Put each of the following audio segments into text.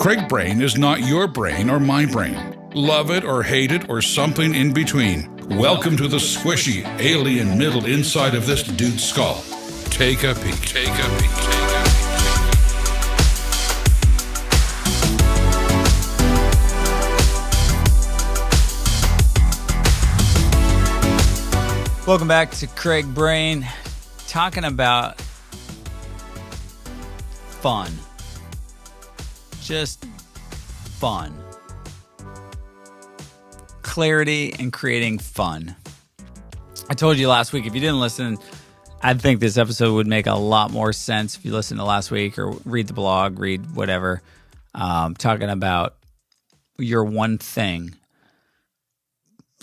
Craig Brain is not your brain or my brain. Love it or hate it or something in between. Welcome to the squishy, alien middle inside of this dude's skull. Take a peek. Take a peek. Welcome back to Craig Brain, talking about fun. Just fun. Clarity and creating fun. I told you last week, if you didn't listen, I think this episode would make a lot more sense if you listened to last week or read the blog, read whatever, talking about your one thing.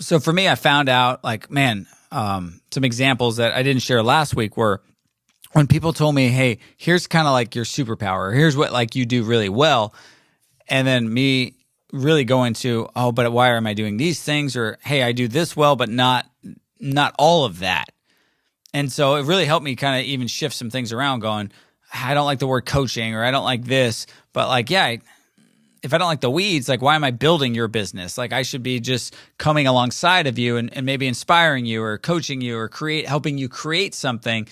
So for me, I found out, some examples that I didn't share last week were when people told me, hey, here's kind of like your superpower. Here's what you do really well. And then me really going to, oh, but why am I doing these things? Or, hey, I do this well, but not all of that. And so it really helped me kind of even shift some things around going, I don't like the word coaching or I don't like this, but if I don't like the weeds, why am I building your business? I should be just coming alongside of you and maybe inspiring you or coaching you or helping you create something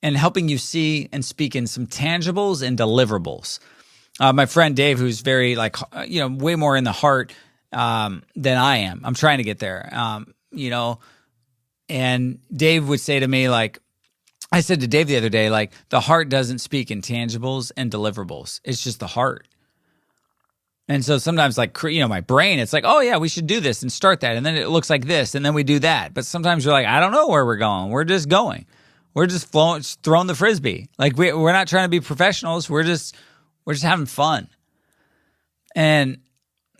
and helping you see and speak in some tangibles and deliverables. My friend Dave, who's very way more in the heart than I am. I'm trying to get there, and Dave would say to me, I said to Dave the other day, the heart doesn't speak in tangibles and deliverables. It's just the heart. And so sometimes my brain, it's oh yeah, we should do this and start that. And then it looks like this and then we do that. But sometimes you're I don't know where we're going. We're just going. We're just throwing the Frisbee. We're not trying to be professionals. We're just having fun. And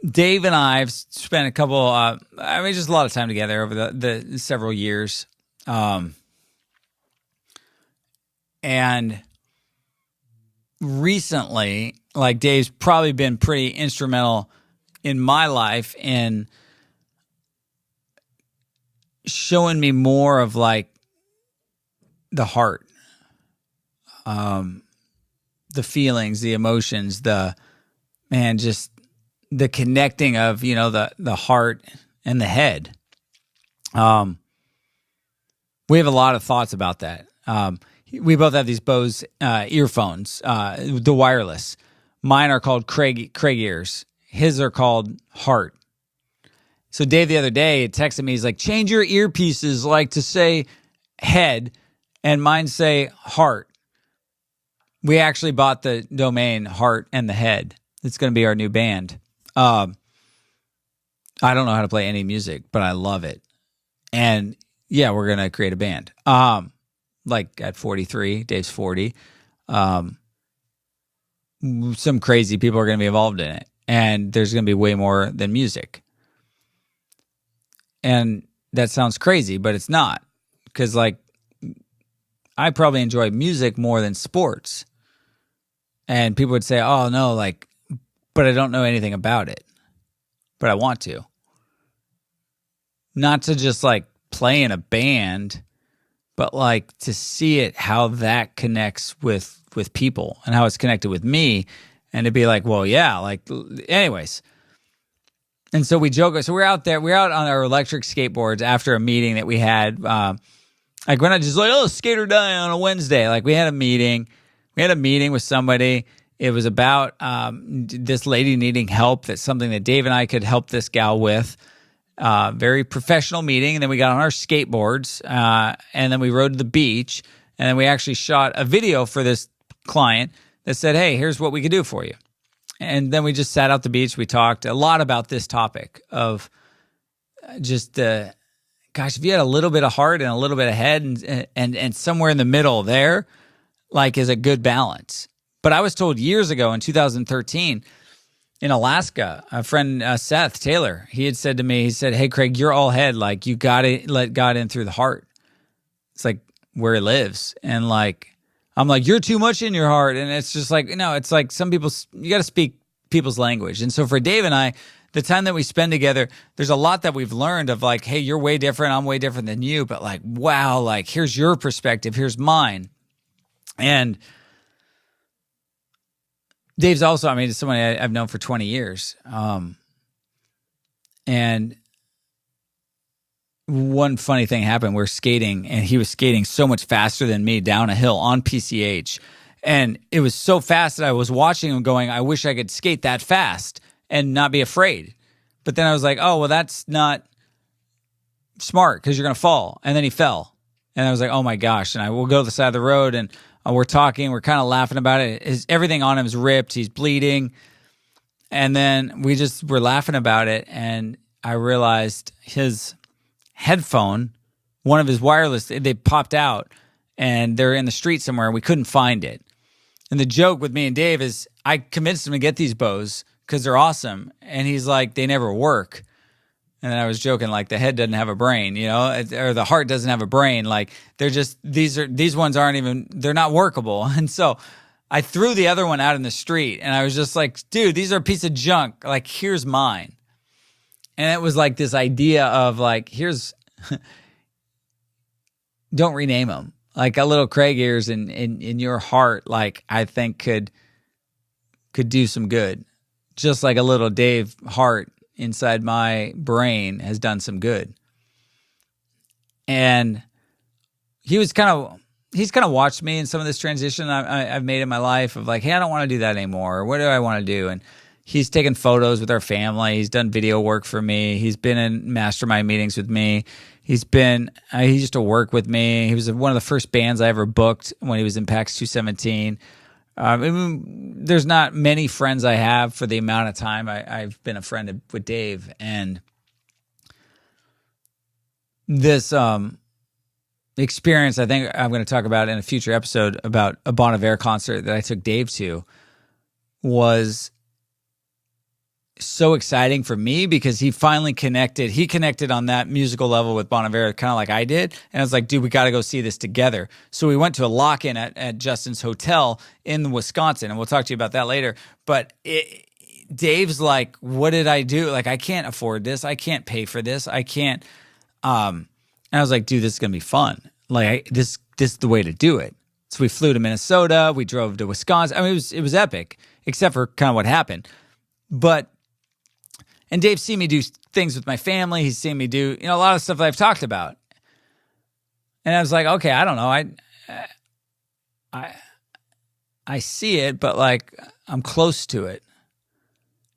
Dave and I have spent a couple, just a lot of time together over the several years. And recently, Dave's probably been pretty instrumental in my life in showing me more of the heart, the feelings, the emotions, just the connecting of, the heart and the head. We have a lot of thoughts about that. We both have these Bose earphones, the wireless. Mine are called Craig ears. His are called Heart. So Dave the other day texted me, he's change your earpieces to say head and mine say heart. We actually bought the domain Heart and the Head. It's going to be our new band. I don't know how to play any music, but I love it. And yeah, we're going to create a band. At 43, Dave's 40. Some crazy people are going to be involved in it. And there's going to be way more than music. And that sounds crazy, but it's not. Because I probably enjoy music more than sports. And people would say, oh, no, but I don't know anything about it. But I want to. Not to just play in a band, but to see it, how that connects with people and how it's connected with me. And to be well, yeah, anyways. And so we joke. So we're out there. We're out on our electric skateboards after a meeting that we had. We're not just skate or die on a Wednesday. We had a meeting. We had a meeting with somebody. It was about this lady needing help. That's something that Dave and I could help this gal with. Very professional meeting. And then we got on our skateboards and then we rode to the beach. And then we actually shot a video for this client that said, hey, here's what we could do for you. And then we just sat out the beach. We talked a lot about this topic of just if you had a little bit of heart and a little bit of head and somewhere in the middle there, is a good balance. But I was told years ago in 2013 in Alaska, a friend, Seth Taylor, he had said to me, he said, hey, Craig, you're all head. You got to let God in through the heart. It's where he lives. And I'm you're too much in your heart. And it's just no, it's some people, you got to speak people's language. And so for Dave and I, the time that we spend together, there's a lot that we've learned of hey, you're way different. I'm way different than you. But wow, here's your perspective. Here's mine. And Dave's also, I mean, it's someone I've known for 20 years. And one funny thing happened. We're skating, and he was skating so much faster than me down a hill on PCH. And it was so fast that I was watching him going, I wish I could skate that fast and not be afraid. But then I was like, oh, well, that's not smart because you're going to fall. And then he fell. And I was like, oh my gosh. And I will go to the side of the road, and we're talking, we're kind of laughing about it. Everything on him is ripped. He's bleeding. And then we just were laughing about it. And I realized his headphone, one of his wireless, they popped out, and they're in the street somewhere, and we couldn't find it. And the joke with me and Dave is I convinced him to get these Bose because they're awesome. And he's like, they never work. And then I was joking, like, the head doesn't have a brain, you know, or the heart doesn't have a brain. Like, they're just, these ones aren't even, they're not workable. And so I threw the other one out in the street, and I was just like, dude, these are a piece of junk. Like, here's mine. And it was like this idea of like, here's, don't rename them. Like a little Craig ears in your heart, like I think could do some good. Just like a little Dave heart inside my brain has done some good. And he's kind of watched me in some of this transition I've made in my life of like, hey, I don't want to do that anymore. What do I want to do? And he's taken photos with our family. He's done video work for me. He's been in mastermind meetings with me. He used to work with me. He was one of the first bands I ever booked when he was in PAX 217. There's not many friends I have for the amount of time I've been a friend with Dave. And this experience, I think I'm going to talk about in a future episode about a Bon Iver concert that I took Dave to, was so exciting for me because he finally connected. He connected on that musical level with Bon Iver, kind of like I did. And I was like, dude, we got to go see this together. So we went to a lock-in at Justin's hotel in Wisconsin, and we'll talk to you about that later. But Dave's like, what did I do? Like, I can't afford this. I can't pay for this. I can't. And I was like, dude, this is going to be fun. Like, this is the way to do it. So we flew to Minnesota. We drove to Wisconsin. I mean, it was epic, except for kind of what happened. And Dave's seen me do things with my family. He's seen me do, a lot of stuff that I've talked about. And I was like, okay, I don't know. I see it, but like I'm close to it.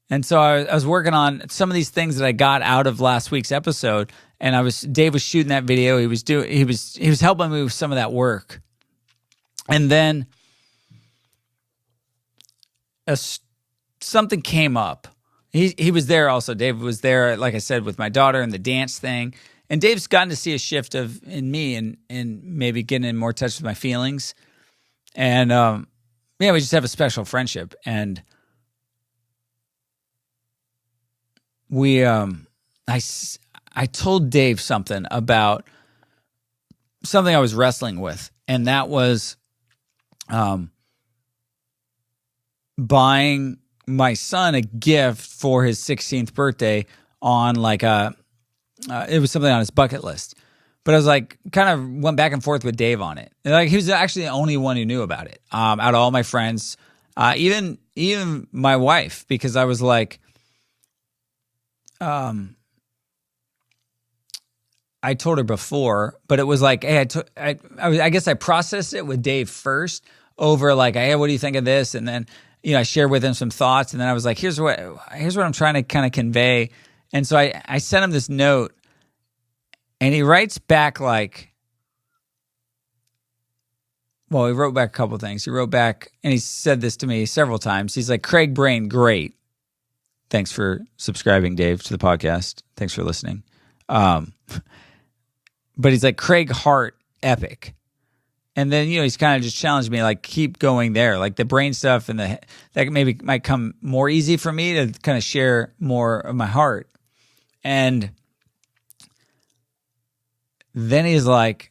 And so I was working on some of these things that I got out of last week's episode. And Dave was shooting that video. He was helping me with some of that work. And then something came up. He was there also. Dave was there, like I said, with my daughter and the dance thing. And Dave's gotten to see a shift in me and maybe getting in more touch with my feelings. And we just have a special friendship. And I told Dave something about something I was wrestling with, and that was buying my son a gift for his 16th birthday on like it was something on his bucket list. But I was like, kind of went back and forth with Dave on it. And like, he was actually the only one who knew about it out of all my friends, even my wife, because I was like, I told her before, but it was like, hey, I guess I processed it with Dave first over like, hey, what do you think of this? And then, I shared with him some thoughts, and then I was like, here's what I'm trying to kind of convey. And so I sent him this note, and he writes back like, well, he wrote back a couple of things. He wrote back, and he said this to me several times. He's like, Craig Brain, great. Thanks for subscribing, Dave, to the podcast. Thanks for listening. But he's like, Craig Hart, epic. And then, he's kind of just challenged me, like, keep going there. Like the brain stuff and that maybe might come more easy for me to kind of share more of my heart. And then he's like,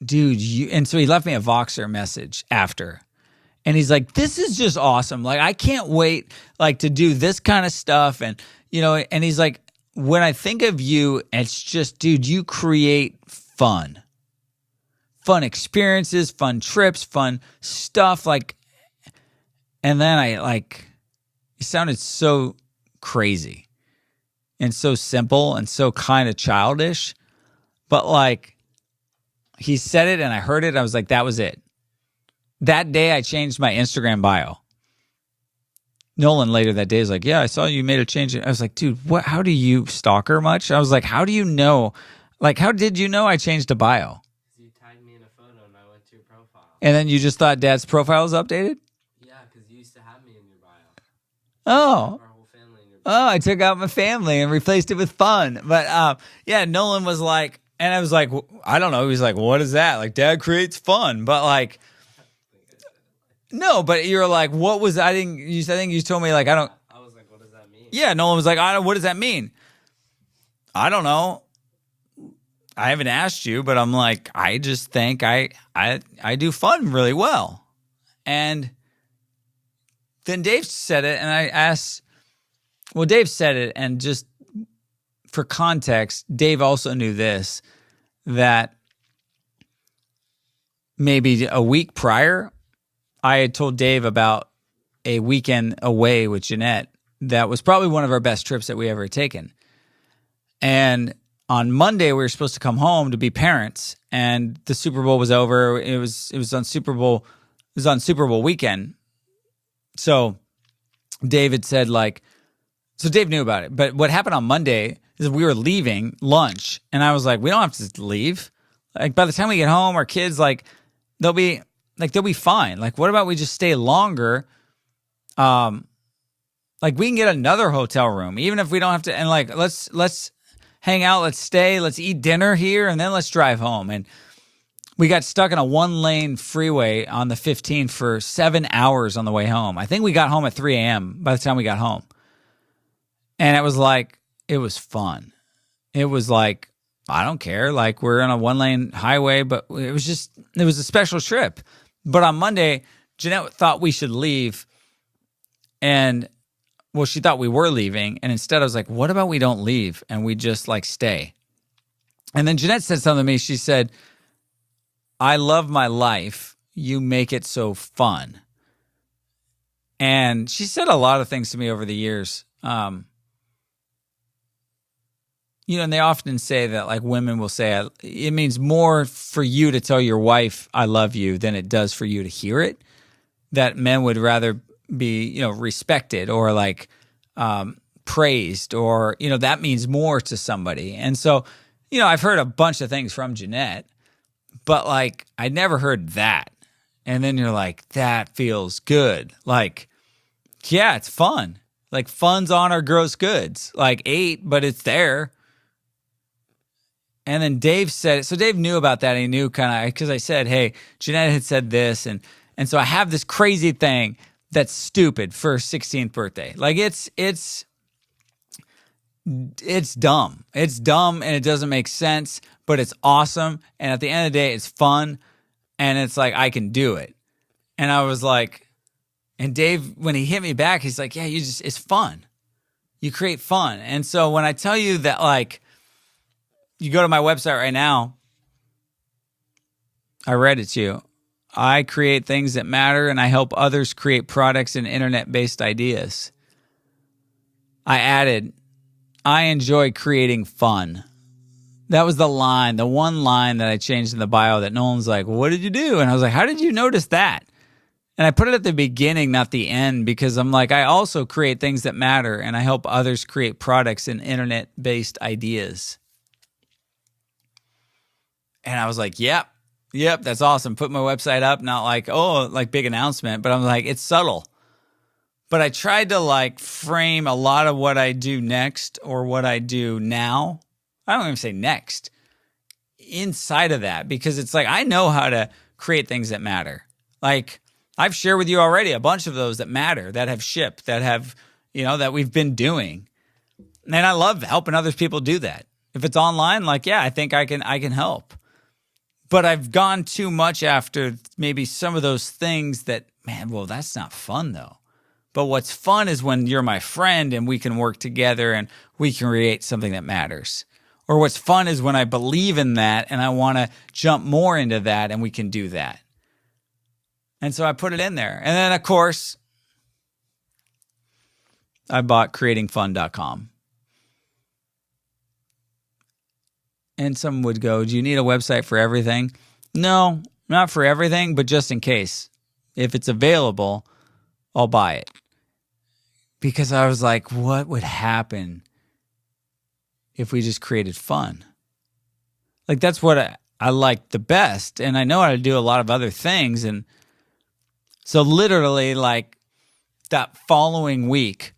dude, and so he left me a Voxer message after. And he's like, this is just awesome. Like, I can't wait, like, to do this kind of stuff. And, and he's like, when I think of you, it's just, dude, you create fun experiences, fun trips, fun stuff. Like, And then it sounded so crazy and so simple and so kind of childish. But like, he said it and I heard it. I was like, that was it. That day I changed my Instagram bio. Nolan later that day is like, yeah, I saw you made a change. I was like, dude, what? How do you stalk her much? I was like, how do you know? Like, how did you know I changed a bio? You tagged me in a photo and I went to your profile. And then you just thought Dad's profile was updated? Yeah, because you used to have me in your bio. Oh. Our whole family in your bio. Oh, I took out my family and replaced it with fun. But yeah, Nolan was like, and I was like, I don't know. He was like, what is that? Like, Dad creates fun. But like, no, but you're like, what was, I think you told me like, I was like, what does that mean? yeah, Nolan was like, what does that mean? I don't know. I haven't asked you, but I'm like, I just think I do fun really well. And then Dave said it, and I asked, well, Dave said it, and just for context, Dave also knew this, that maybe a week prior, I had told Dave about a weekend away with Jeanette that was probably one of our best trips that we ever had taken. And on Monday, we were supposed to come home to be parents, and the Super Bowl was over. It was on Super Bowl weekend. So David said so Dave knew about it. But what happened on Monday is we were leaving lunch, and I was like, we don't have to leave. Like, by the time we get home, our kids, they'll be fine. Like, what about we just stay longer? We can get another hotel room, even if we don't have to. And let's hang out, let's stay, let's eat dinner here, and then let's drive home. And we got stuck in a 1-lane freeway on the 15 for 7 hours on the way home. I think we got home at 3 a.m. by the time we got home. And it was fun. It was like, I don't care. Like, we're on a 1-lane highway, but it was a special trip. But on Monday, Jeanette thought we should leave. And well, she thought we were leaving, and instead I was like, what about we don't leave and we just stay? And then Jeanette said something to me. She said, I love my life. You make it so fun. And she said a lot of things to me over the years. And they often say that women will say, it means more for you to tell your wife, I love you, than it does for you to hear it. That men would rather be, respected or praised, or, that means more to somebody. And so, I've heard a bunch of things from Jeanette, but I never heard that. And then you're like, that feels good. Yeah, it's fun. Fun's on our gross goods. 8, but it's there. And then Dave said it. So Dave knew about that. And he knew because I said, hey, Jeanette had said this. And so I have this crazy thing that's stupid for her 16th birthday. It's dumb. It's dumb and it doesn't make sense, but it's awesome. And at the end of the day, it's fun. And it's I can do it. And I was like, and Dave, when he hit me back, he's like, yeah, it's fun. You create fun. And so when I tell you that, you go to my website right now, I read it to you. I create things that matter, and I help others create products and internet-based ideas. I added, I enjoy creating fun. That was the one line that I changed in the bio that Nolan's like, well, what did you do? And I was like, how did you notice that? And I put it at the beginning, not the end, because I'm like, I also create things that matter, and I help others create products and internet-based ideas. And I was like, yep, that's awesome. Put my website up, not big announcement, but I'm like, it's subtle. But I tried to frame a lot of what I do next or what I do now. I don't even say next. Inside of that, because it's I know how to create things that matter. I've shared with you already a bunch of those that matter, that have shipped, that have, that we've been doing. And I love helping other people do that. If it's online, I think I can help. But I've gone too much after maybe some of those things that, man, well, that's not fun though. But what's fun is when you're my friend and we can work together and we can create something that matters. Or what's fun is when I believe in that and I want to jump more into that and we can do that. And so I put it in there. And then, of course, I bought creatingfun.com. And some would go, do you need a website for everything? No, not for everything, but just in case. If it's available, I'll buy it. Because I was like, what would happen if we just created fun? Like, that's what I like the best. And I know how to do a lot of other things. And so literally, like, that following week,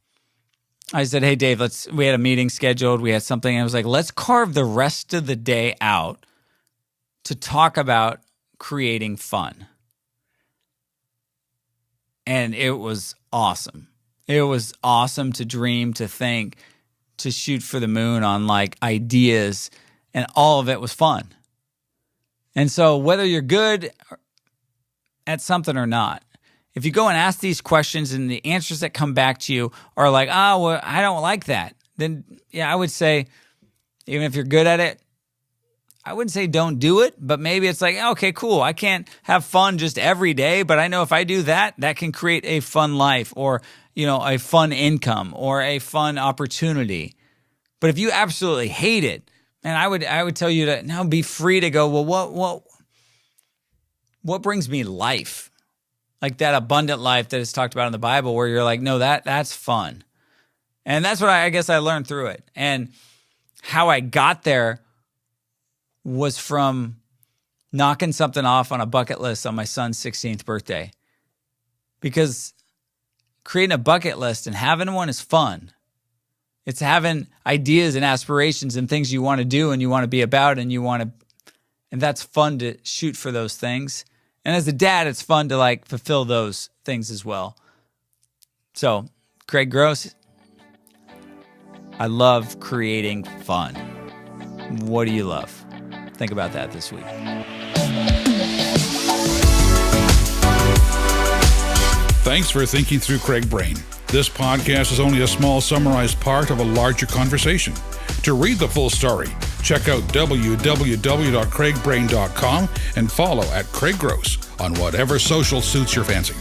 I said, hey, Dave, we had a meeting scheduled. We had something. And I was like, let's carve the rest of the day out to talk about creating fun. And it was awesome. It was awesome to dream, to think, to shoot for the moon on like ideas, and all of it was fun. And so whether you're good at something or not, if you go and ask these questions and the answers that come back to you are like, well, I don't like that, then yeah, I would say, even if you're good at it, I wouldn't say don't do it, but maybe it's like, okay, cool. I can't have fun just every day, but I know if I do that, that can create a fun life, or, a fun income, or a fun opportunity. But if you absolutely hate it, and I would tell you to now be free to go, well, what brings me life? Like that abundant life that is talked about in the Bible, where you're like, no, that's fun. And that's what I guess I learned through it. And how I got there was from knocking something off on a bucket list on my son's 16th birthday. Because creating a bucket list and having one is fun. It's having ideas and aspirations and things you want to do and you want to be about, and that's fun to shoot for those things. And as a dad, it's fun to like fulfill those things as well. So, Craig Gross, I love creating fun. What do you love? Think about that this week. Thanks for thinking through Craig Brain. This podcast is only a small summarized part of a larger conversation. To read the full story, check out www.craigbrain.com and follow @Craig Gross on whatever social suits your fancy.